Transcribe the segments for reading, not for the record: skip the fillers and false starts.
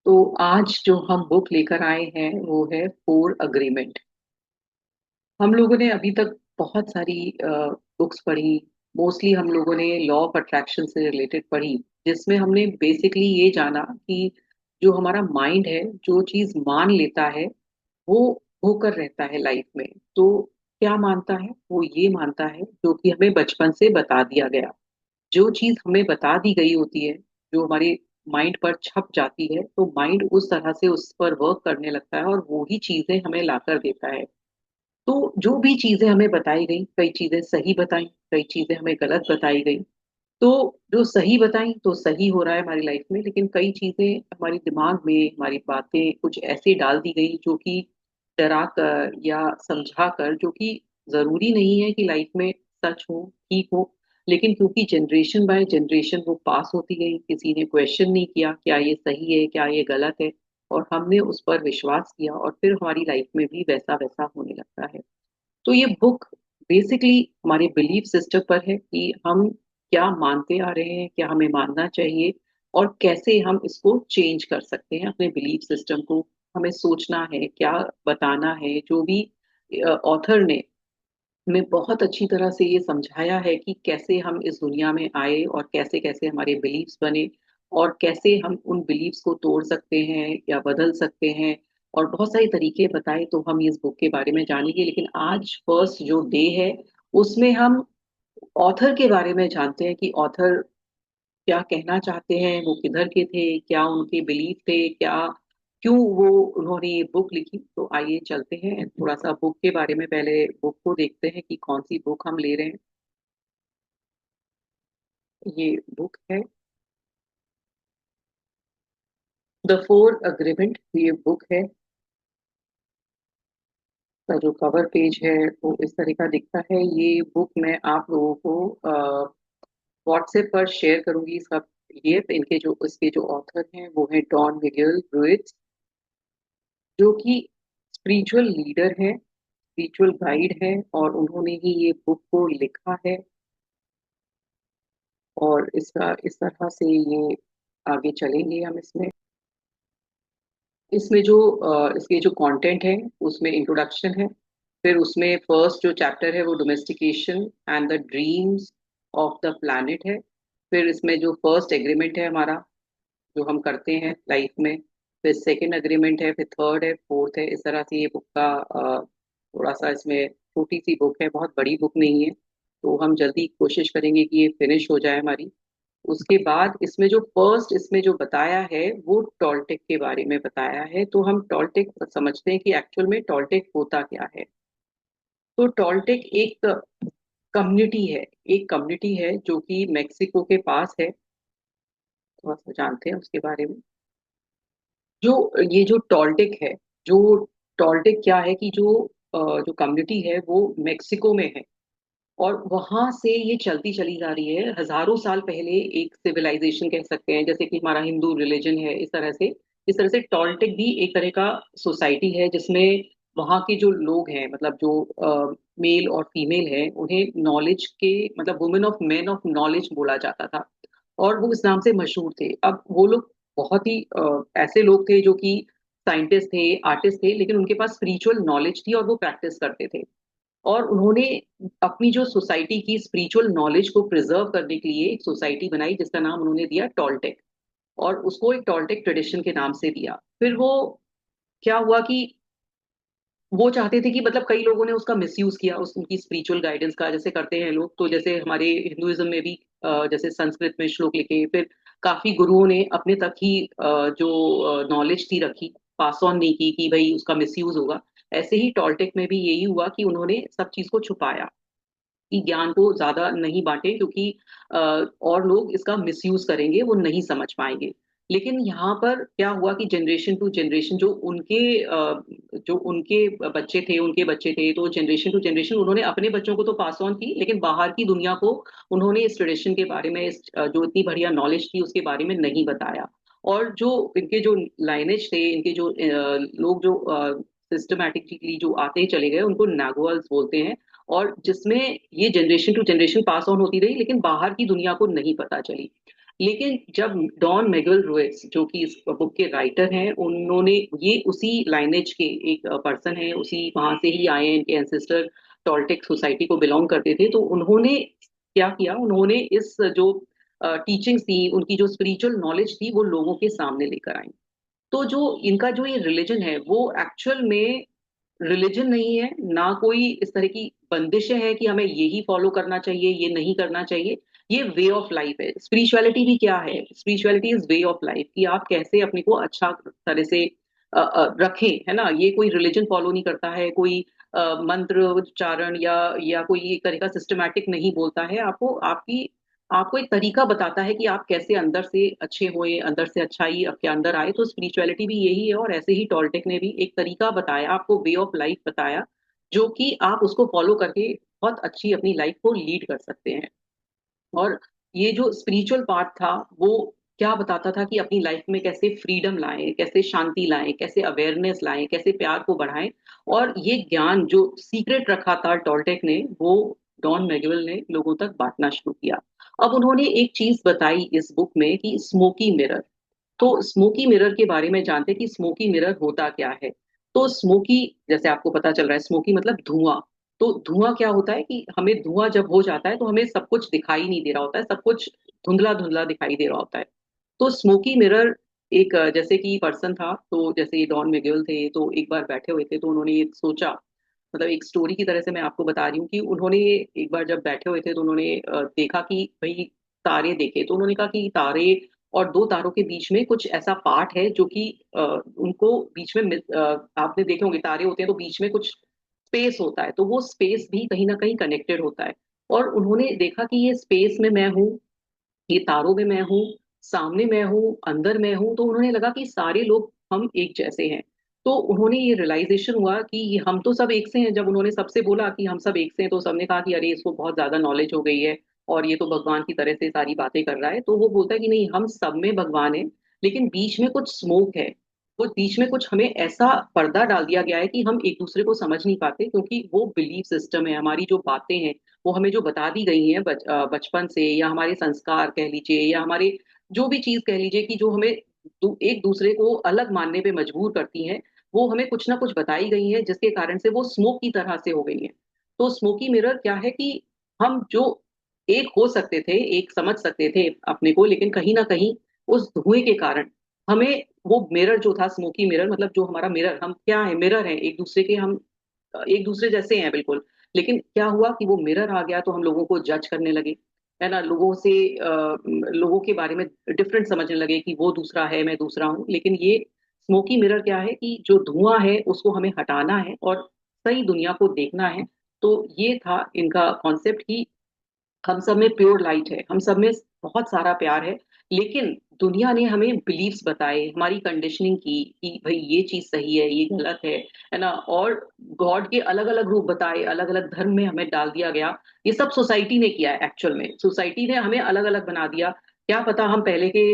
तो आज जो हम बुक लेकर आए हैं वो है फोर अग्रीमेंट। हम लोगों ने अभी तक बहुत सारी बुक्स पढ़ी। मोस्टली हम लोगों ने लॉ ऑफ अट्रैक्शन से रिलेटेड पढ़ी, जिसमें हमने बेसिकली ये जाना कि जो हमारा माइंड है, जो चीज मान लेता है वो होकर रहता है लाइफ में। तो क्या मानता है? वो ये मानता है जो कि हमें बचपन से बता दिया गया। जो चीज हमें बता दी गई होती है, जो हमारे माइंड पर छप जाती है, तो माइंड उस तरह से उस पर वर्क करने लगता है और वो ही चीजें हमें लाकर देता है। तो जो भी चीजें हमें बताई गई, कई चीजें सही बताई, कई चीजें हमें गलत बताई गई। तो जो सही बताई तो सही हो रहा है हमारी लाइफ में, लेकिन कई चीजें हमारे दिमाग में, हमारी बातें कुछ ऐसी डाल दी गई जो कि डरा कर या समझा कर, जो कि जरूरी नहीं है कि लाइफ में सच हो, ठीक हो। लेकिन क्योंकि जनरेशन बाय जनरेशन वो पास होती गई, किसी ने क्वेश्चन नहीं किया क्या ये सही है, क्या ये गलत है, और हमने उस पर विश्वास किया और फिर हमारी लाइफ में भी वैसा वैसा होने लगता है। तो ये बुक बेसिकली हमारे बिलीफ सिस्टम पर है कि हम क्या मानते आ रहे हैं, क्या हमें मानना चाहिए, और कैसे हम इसको चेंज कर सकते हैं अपने बिलीफ सिस्टम को। हमें सोचना है, क्या बताना है। जो भी ऑथर ने हमें बहुत अच्छी तरह से ये समझाया है कि कैसे हम इस दुनिया में आए और कैसे कैसे हमारे बिलीफ्स बने, और कैसे हम उन बिलीफ्स को तोड़ सकते हैं या बदल सकते हैं। और बहुत सारे तरीके बताए तो हम इस बुक के बारे में जानेंगे, लेकिन आज फर्स्ट जो डे है उसमें हम ऑथर के बारे में जानते हैं कि ऑथर क्या कहना चाहते हैं, वो किधर के थे, क्या उनके बिलीफ थे, क्या क्यों वो उन्होंने ये बुक लिखी। तो आइए चलते हैं थोड़ा सा बुक के बारे में, पहले बुक को देखते हैं कि कौन सी बुक हम ले रहे हैं। ये बुक है द फोर अग्रीमेंट, ये बुक है। का जो कवर पेज है वो इस तरह का दिखता है। ये बुक मैं आप लोगों को व्हाट्सएप पर शेयर करूंगी इसका PDF। इनके जो इसके जो ऑथर हैं वो है डॉन मिगेल रुइज, जो कि स्पिरिचुअल लीडर है, स्पिरिचुअल गाइड है, और उन्होंने ही ये बुक को लिखा है। और इसका इस तरह से ये आगे चलेंगे हम इसमें। इसमें जो इसके जो कंटेंट है उसमें इंट्रोडक्शन है। फिर उसमें फर्स्ट जो चैप्टर है वो domestication and the dreams of the planet है। फिर इसमें जो फर्स्ट एग्रीमेंट है हमारा, जो हम करते हैं लाइफ में, फिर सेकंड अग्रीमेंट है, फिर थर्ड है, फोर्थ है। इस तरह से ये बुक का थोड़ा सा इसमें छोटी सी बुक है, बहुत बड़ी बुक नहीं है। तो हम जल्दी कोशिश करेंगे कि ये फिनिश हो जाए हमारी। उसके बाद इसमें जो फर्स्ट इसमें जो बताया है वो टॉलटेक के बारे में बताया है। तो हम टॉलटेक समझते हैं कि एक्चुअल में टॉलटेक होता क्या है। तो टॉलटेक एक कम्युनिटी है, एक कम्युनिटी है जो कि मेक्सिको के पास है। थोड़ा सा जानते हैं उसके बारे में। जो ये जो टॉलटेक है, जो टॉलटेक क्या है कि जो कम्युनिटी है वो मेक्सिको में है, और वहां से ये चलती चली जा रही है हजारों साल पहले। एक सिविलाइजेशन कह सकते हैं, जैसे कि हमारा हिंदू रिलीजन है, इस तरह से टॉलटेक भी एक तरह का सोसाइटी है, जिसमें वहाँ के जो लोग हैं, मतलब जो मेल और फीमेल हैं, उन्हें नॉलेज के, मतलब women of man of knowledge बोला जाता था, और वो इस नाम से मशहूर थे। अब वो लोग बहुत ही ऐसे लोग थे जो कि साइंटिस्ट थे, आर्टिस्ट थे, लेकिन उनके पास स्पिरिचुअल नॉलेज थी और वो प्रैक्टिस करते थे। और उन्होंने अपनी जो सोसाइटी की स्पिरिचुअल नॉलेज को प्रिजर्व करने के लिए एक सोसाइटी बनाई, जिसका नाम उन्होंने दिया टॉलटेक, और उसको एक टॉलटेक ट्रेडिशन के नाम से दिया। फिर वो क्या हुआ कि वो चाहते थे कि, मतलब कई लोगों ने उसका मिसयूज किया, उस उनकी स्पिरिचुअल गाइडेंस का, जैसे करते हैं लोग। तो जैसे हमारे हिंदुइज्म में भी जैसे संस्कृत में श्लोक लिखे, फिर काफी गुरुओं ने अपने तक ही जो नॉलेज थी रखी, पास ऑन नहीं की कि भाई उसका मिसयूज होगा। ऐसे ही टॉलटेक में भी यही हुआ कि उन्होंने सब चीज को छुपाया, कि ज्ञान को ज्यादा नहीं बांटे, क्योंकि और लोग इसका मिसयूज करेंगे, वो नहीं समझ पाएंगे। लेकिन यहाँ पर क्या हुआ कि जनरेशन टू जनरेशन जो उनके बच्चे थे, उनके बच्चे थे, तो जनरेशन टू जनरेशन उन्होंने अपने बच्चों को तो पास ऑन की, लेकिन बाहर की दुनिया को उन्होंने इस ट्रेडिशन के बारे में, जो इतनी बढ़िया नॉलेज थी उसके बारे में नहीं बताया। और जो इनके जो लाइनेज थे, इनके जो लोग जो सिस्टमैटिकली जो आते चले गए, उनको नागवाल्स बोलते हैं। और जिसमें ये generation to generation pass on होती रही, लेकिन बाहर की दुनिया को नहीं पता चली। लेकिन जब डॉन मैगल रुइस, जो कि इस बुक के राइटर हैं, उन्होंने ये उसी लाइनेज के एक पर्सन है, उसी वहां से ही आए हैं, इनके एंसेस्टर टॉल्टेक सोसाइटी को बिलोंग करते थे। तो उन्होंने क्या किया, उन्होंने इस जो टीचिंग्स थी, उनकी जो स्पिरिचुअल नॉलेज थी, वो लोगों के सामने लेकर आई। तो जो इनका जो ये रिलीजन है, वो एक्चुअल में रिलीजन नहीं है, ना कोई इस तरह की बंदिशें हैं कि हमें यही फॉलो करना चाहिए, ये नहीं करना चाहिए। ये वे ऑफ लाइफ है। स्पिरिचुअलिटी भी क्या है? Spirituality is way of life, कि आप कैसे अपने को अच्छा तरह से रखें, है ना। ये कोई रिलीजन फॉलो नहीं करता है, कोई मंत्र उच्चारण या कोई एक तरह का सिस्टमैटिक नहीं बोलता है आपको। आपको एक तरीका बताता है कि आप कैसे अंदर से अच्छे होए, अंदर से अच्छाई आपके अंदर आए। तो स्पिरिचुअलिटी भी यही है, और ऐसे ही टॉल्टेक ने भी एक तरीका बताया आपको, वे ऑफ लाइफ बताया, जो कि आप उसको फॉलो करके बहुत अच्छी अपनी लाइफ को लीड कर सकते हैं। और ये जो स्पिरिचुअल पार्ट था, वो क्या बताता था कि अपनी लाइफ में कैसे फ्रीडम लाएं, कैसे शांति लाएं, कैसे अवेयरनेस लाएं, कैसे प्यार को बढ़ाएं। और ये ज्ञान जो सीक्रेट रखा था टॉल्टेक ने, वो डॉन मैगवेल ने लोगों तक बांटना शुरू किया। अब उन्होंने एक चीज बताई इस बुक में कि स्मोकी मिरर। तो स्मोकी मिरर के बारे में जानते हैं कि स्मोकी मिरर होता क्या है। तो स्मोकी, जैसे आपको पता चल रहा है, स्मोकी मतलब धुआं। तो धुआं क्या होता है कि हमें धुआं जब हो जाता है तो हमें सब कुछ दिखाई नहीं दे रहा होता है, सब कुछ धुंधला धुंधला दिखाई दे रहा होता है। तो स्मोकी मिरर एक जैसे कि पर्सन था, तो जैसे ये डॉन मिगेल थे, तो एक बार बैठे हुए थे, तो उन्होंने ये सोचा, मतलब एक स्टोरी की तरह से मैं आपको बता रही हूँ कि उन्होंने एक बार जब बैठे हुए थे, तो उन्होंने देखा कि भाई तारे देखे। तो उन्होंने कहा कि तारे और दो तारों के बीच में कुछ ऐसा पार्ट है जो कि उनको बीच में आपने देखे होंगे, तारे होते हैं तो बीच में कुछ स्पेस होता है, तो वो स्पेस भी कहीं ना कहीं कनेक्टेड होता है। और उन्होंने देखा कि ये स्पेस में मैं हूँ, ये तारों में मैं हूँ, सामने मैं हूँ, अंदर मैं हूँ। तो उन्होंने लगा कि सारे लोग हम एक जैसे हैं। तो उन्होंने ये रियलाइजेशन हुआ कि हम तो सब एक से हैं। जब उन्होंने सबसे बोला कि हम सब एक से हैं, तो सबने कहा कि अरे इसको बहुत ज्यादा नॉलेज हो गई है, और ये तो भगवान की तरह से सारी बातें कर रहा है। तो वो बोलता है कि नहीं, हम सब में भगवान है, लेकिन बीच में कुछ स्मोक है। वो बीच में कुछ हमें ऐसा पर्दा डाल दिया गया है कि हम एक दूसरे को समझ नहीं पाते, क्योंकि वो बिलीफ सिस्टम है, हमारी जो बातें हैं, वो हमें जो बता दी गई हैं बचपन से, या हमारे संस्कार कह लीजिए, या हमारे जो भी चीज कह लीजिए, कि जो हमें एक दूसरे को अलग मानने पे मजबूर करती हैं, वो हमें कुछ ना कुछ बताई गई हैं, जिसके कारण से वो स्मोक की तरह से हो गई हैं। तो स्मोकी मिरर क्या है कि हम जो एक हो सकते थे, एक समझ सकते थे अपने को, लेकिन कहीं ना कहीं उस धुएं के कारण हमें वो मिरर जो था, स्मोकी मिरर मतलब जो हमारा मिरर, हम क्या है, मिरर है एक दूसरे के, हम एक दूसरे जैसे हैं बिल्कुल। लेकिन क्या हुआ कि वो मिरर आ गया, तो हम लोगों को जज करने लगे, है ना। लोगों के बारे में डिफरेंट समझने लगे कि वो दूसरा है, मैं दूसरा हूँ। लेकिन ये स्मोकी मिरर क्या है कि जो धुआं है उसको हमें हटाना है और सही दुनिया को देखना है। तो ये था इनका कॉन्सेप्ट कि हम सब में प्योर लाइट है, हम सब में बहुत सारा प्यार है। लेकिन दुनिया ने हमें बिलीव्स बताए, हमारी कंडीशनिंग की कि भाई ये चीज सही है, ये गलत है ना। और गॉड के अलग अलग रूप बताए, अलग अलग धर्म में हमें डाल दिया गया। ये सब सोसाइटी ने किया है, एक्चुअल में सोसाइटी ने हमें अलग अलग बना दिया। क्या पता हम पहले के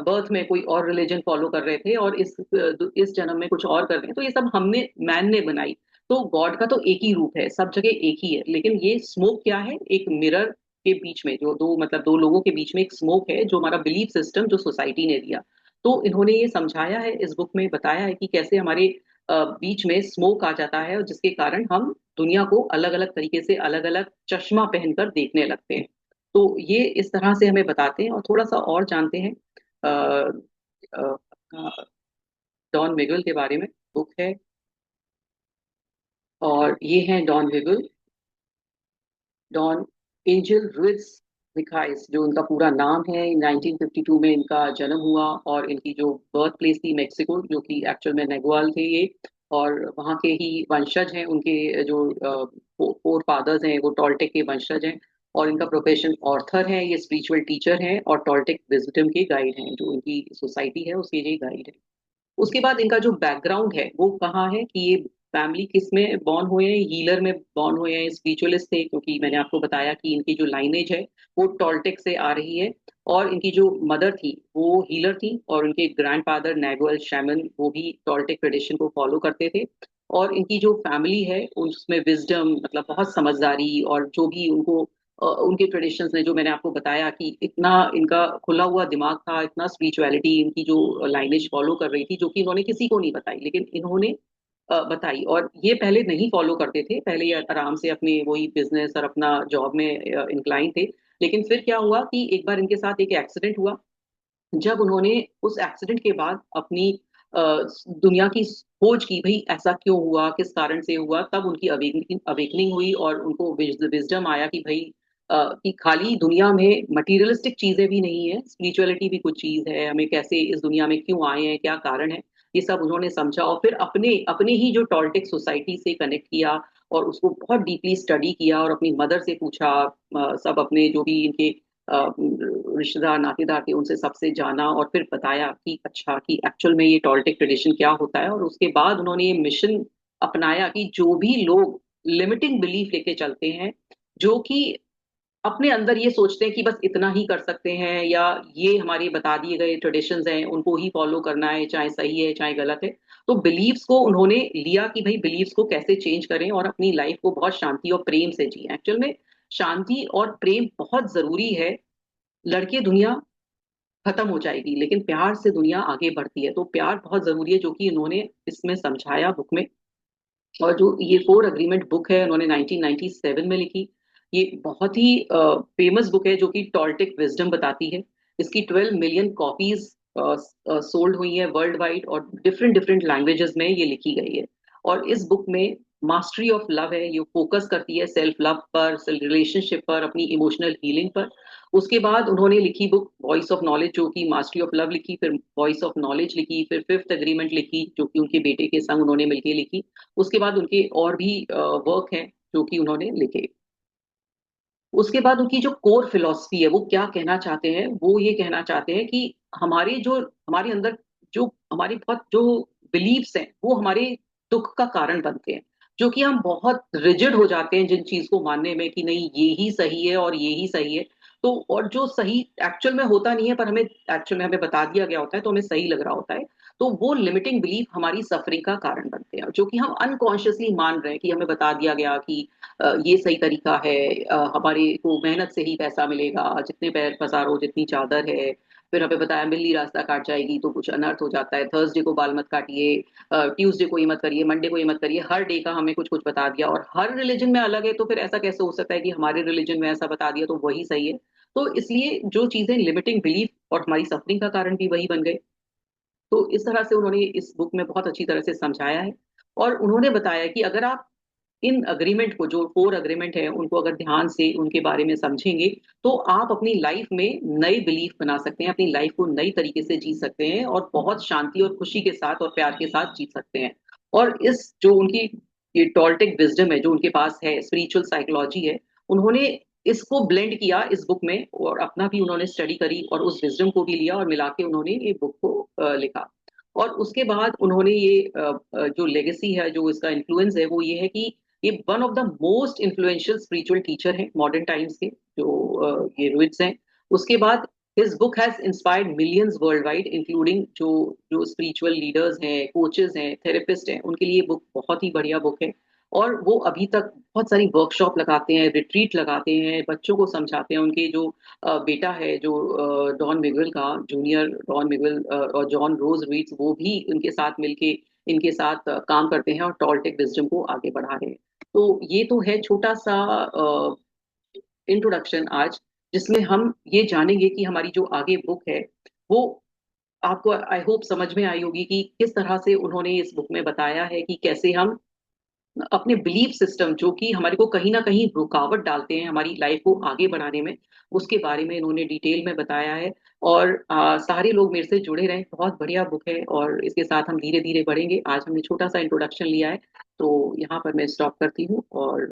बर्थ में कोई और रिलीजन फॉलो कर रहे थे, और इस जन्म में कुछ और कर रहे हैं। तो ये सब हमने, मैन ने बनाई। तो गॉड का तो एक ही रूप है, सब जगह एक ही है। लेकिन ये स्मोक क्या है, एक मिरर के बीच में, जो दो मतलब दो लोगों के बीच में एक स्मोक है, जो हमारा बिलीफ सिस्टम, जो सोसाइटी ने दिया। तो इन्होंने ये समझाया है, इस बुक में बताया है कि कैसे हमारे बीच में स्मोक आ जाता है, और जिसके कारण हम दुनिया को अलग अलग तरीके से, अलग अलग चश्मा पहनकर देखने लगते हैं। तो ये इस तरह से हमें बताते हैं, और थोड़ा सा और जानते हैं डॉन मिगल के बारे में। बुक है, और ये है Don Miguel, Don Angel Ruiz Macias, जो उनका पूरा नाम है। 1952 में इनका जन्म हुआ, और इनकी जो बर्थ प्लेस थी मेक्सिको, जो कि एक्चुअल में नेगुआल थे ये, और वहाँ के ही वंशज हैं। उनके जो फोर फादर्स हैं, वो टॉल्टेक के वंशज हैं। और इनका प्रोफेशन ऑर्थर है, ये स्पिरिचुअल टीचर हैं, और टॉल्टेक विजडम के गाइड हैं, जो इनकी सोसाइटी है उसके ये गाइड है। उसके बाद इनका जो बैकग्राउंड है वो कहाँ है, कि ये फैमिली किस में बॉर्न हुए हैं, हीलर में बॉर्न हुए हैं, स्पिरिचुअलिस्ट थे, क्योंकि मैंने आपको बताया कि इनकी जो लाइनेज है वो टॉल्टेक से आ रही है। और इनकी जो मदर थी वो हीलर थी, और उनके ग्रैंडफादर नेगुअल शैमन, वो भी टॉल्टेक ट्रेडिशन को फॉलो करते थे। और इनकी जो फैमिली है उसमें विजडम मतलब बहुत समझदारी, और जो भी उनको उनके ट्रेडिशंस ने, जो मैंने आपको बताया कि इतना इनका खुला हुआ दिमाग था, इतना स्पिरिचुअलिटी इनकी जो लाइनेज फॉलो कर रही थी, जो कि इन्होंने किसी को नहीं बताई, लेकिन इन्होंने बताई। और ये पहले नहीं फॉलो करते थे, पहले ये आराम से अपने वही बिजनेस और अपना जॉब में इंक्लाइन थे। लेकिन फिर क्या हुआ कि एक बार इनके साथ एक एक्सीडेंट हुआ। जब उन्होंने उस एक्सीडेंट के बाद अपनी अ, दुनिया की खोज की, भाई ऐसा क्यों हुआ, किस कारण से हुआ, तब उनकी अवेकनिंग अवेकनिंग हुई और उनको विजडम आया कि भाई कि खाली दुनिया में मटीरियलिस्टिक चीजें भी नहीं है, स्पिरिचुअलिटी भी कुछ चीज है, हमें कैसे इस दुनिया में क्यों आए हैं, क्या कारण है, ये सब उन्होंने समझा। और फिर अपने अपने ही जो टॉल्टेक सोसाइटी से कनेक्ट किया और उसको बहुत डीपली स्टडी किया और अपनी मदर से पूछा, सब अपने जो भी इनके रिश्तेदार नातेदार थे उनसे सबसे जाना और फिर बताया कि अच्छा कि एक्चुअल में ये टॉल्टेक ट्रेडिशन क्या होता है। और उसके बाद उन्होंने ये मिशन अपनाया कि जो भी लोग लिमिटिंग बिलीफ लेके चलते हैं, जो कि अपने अंदर ये सोचते हैं कि बस इतना ही कर सकते हैं, या ये हमारे बता दिए गए ट्रेडिशंस हैं उनको ही फॉलो करना है, चाहे सही है चाहे गलत है, तो बिलीव्स को उन्होंने लिया कि भाई बिलीव्स को कैसे चेंज करें और अपनी लाइफ को बहुत शांति और प्रेम से जिए। एक्चुअल में शांति और प्रेम बहुत जरूरी है। लड़के दुनिया खत्म हो जाएगी लेकिन प्यार से दुनिया आगे बढ़ती है, तो प्यार बहुत जरूरी है, जो कि इन्होंने इसमें समझाया बुक में। और जो ये फोर अग्रीमेंट बुक है उन्होंने 1997 में लिखी। ये बहुत ही फेमस बुक है जो कि टॉल्टिक विजडम बताती है। इसकी 12 मिलियन कॉपीज सोल्ड हुई है वर्ल्ड वाइड, और डिफरेंट डिफरेंट लैंग्वेजेस में ये लिखी गई है। और इस बुक में मास्टरी ऑफ लव है, ये फोकस करती है सेल्फ लव पर, सेल्फ रिलेशनशिप पर, अपनी इमोशनल हीलिंग पर। उसके बाद उन्होंने लिखी बुक वॉइस ऑफ नॉलेज, जो कि मास्टरी ऑफ लव लिखी, फिर वॉइस ऑफ नॉलेज लिखी, फिर फिफ्थ अग्रीमेंट लिखी जो कि उनके बेटे के संग उन्होंने मिलकर लिखी। उसके बाद उनके और भी वर्क हैं जो कि उन्होंने लिखे। उसके बाद उनकी जो कोर फिलॉसफी है, वो क्या कहना चाहते हैं, वो ये कहना चाहते हैं कि हमारे जो हमारे अंदर जो हमारे बहुत जो बिलीव्स हैं वो हमारे दुख का कारण बनते हैं। जो कि हम बहुत रिजिड हो जाते हैं जिन चीज को मानने में कि नहीं ये ही सही है और ये ही सही है। तो और जो सही एक्चुअल में होता नहीं है, पर हमें एक्चुअल में हमें बता दिया गया होता है तो हमें सही लग रहा होता है। तो वो लिमिटिंग बिलीफ हमारी सफरिंग का कारण बनते हैं, जो कि हम अनकॉन्शियसली मान रहे हैं कि हमें बता दिया गया कि ये सही तरीका है, हमारे को मेहनत से ही पैसा मिलेगा, जितने पैर पसारो जितनी चादर है। फिर हमें बताया बिल्ली रास्ता काट जाएगी तो कुछ अनर्थ हो जाता है, थर्सडे को बाल मत काटिए, ट्यूसडे को ये मत करिए, मंडे को ये मत करिए, हर डे का हमें कुछ कुछ बता दिया। और हर रिलीजन में अलग है, तो फिर ऐसा कैसे हो सकता है कि हमारे रिलीजन में ऐसा बता दिया तो वही सही है। तो इसलिए जो चीजें लिमिटिंग बिलीफ और हमारी सफरिंग का कारण भी वही बन गए। तो इस तरह से उन्होंने इस बुक में बहुत अच्छी तरह से समझाया है। और उन्होंने बताया कि अगर आप इन अग्रीमेंट को, जो फोर अग्रीमेंट है, उनको अगर ध्यान से उनके बारे में समझेंगे तो आप अपनी लाइफ में नए बिलीफ बना सकते हैं, अपनी लाइफ को नई तरीके से जी सकते हैं और बहुत शांति और खुशी के साथ और प्यार के साथ जी सकते हैं। और इस जो उनकी ये टॉल्टेक विजडम है जो उनके पास है, स्पिरिचुअल साइकोलॉजी है, उन्होंने इसको ब्लेंड किया इस बुक में, और अपना भी उन्होंने स्टडी करी और उस विजडम को भी लिया और मिला के उन्होंने ये बुक को लिखा। और उसके बाद उन्होंने ये जो लेगेसी है, जो इसका इन्फ्लुएंस है, वो ये है कि ये one of the most influential spiritual teacher हैं मॉडर्न टाइम्स के, जो ये रुइट्स हैं। उसके बाद his book has inspired millions world wide, including जो जो स्पिरिचुअल लीडर्स हैं, कोचेस हैं, थेरेपिस्ट हैं, उनके लिए बुक बहुत ही बढ़िया बुक है। और वो अभी तक बहुत सारी वर्कशॉप लगाते हैं, रिट्रीट लगाते हैं, बच्चों को समझाते हैं। उनके जो बेटा है, जो डॉन मिगुएल का जूनियर, डॉन मिगुएल और जॉन रोज रुइट्स, वो भी उनके साथ मिलके इनके साथ काम करते हैं और टॉल्टेक विजडम को आगे बढ़ा रहे हैं। तो ये तो है छोटा सा इंट्रोडक्शन आज, जिसमें हम ये जानेंगे कि हमारी जो आगे बुक है वो आपको आई होप समझ में आई होगी कि किस तरह से उन्होंने इस बुक में बताया है कि कैसे हम अपने बिलीफ सिस्टम, जो कि हमारे को कहीं ना कहीं रुकावट डालते हैं हमारी लाइफ को आगे बढ़ाने में, उसके बारे में इन्होंने डिटेल में बताया है। और सारे लोग मेरे से जुड़े रहे, बहुत बढ़िया बुक है और इसके साथ हम धीरे धीरे बढ़ेंगे। आज हमने छोटा सा इंट्रोडक्शन लिया है, तो यहाँ पर मैं स्टॉप करती हूँ और